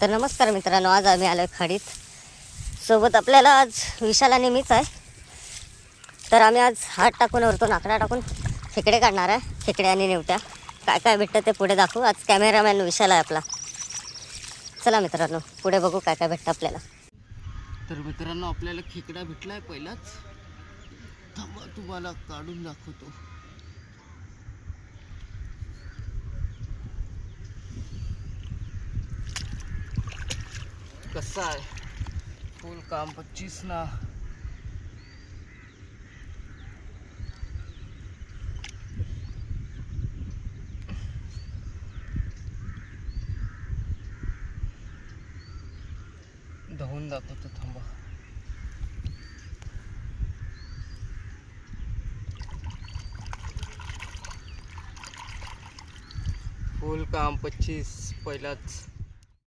तर नमस्कार मित्रांनो, आज आम्ही आलो आहे खाडीत. सोबत आपल्याला आज विशाल आणि मीच आहे. तर आम्ही आज हात टाकून वरतून आकडा टाकून खेकडे काढणार आहे. खेकडे आणि निवट्या काय काय भेटतं ते पुढे दाखवू. आज कॅमेरामॅन विशाल आहे आपला. चला मित्रांनो, पुढे बघू काय काय भेटतं आपल्याला. तर मित्रांनो, आपल्याला खेकडा भेटला आहे पहिलाच. थांबा, तुम्हाला काढून दाखवतो. कसा आहे, फुल काम 25 ना. धुवून दाखवतो, थांबा. फुल काम 25 पहिलाच.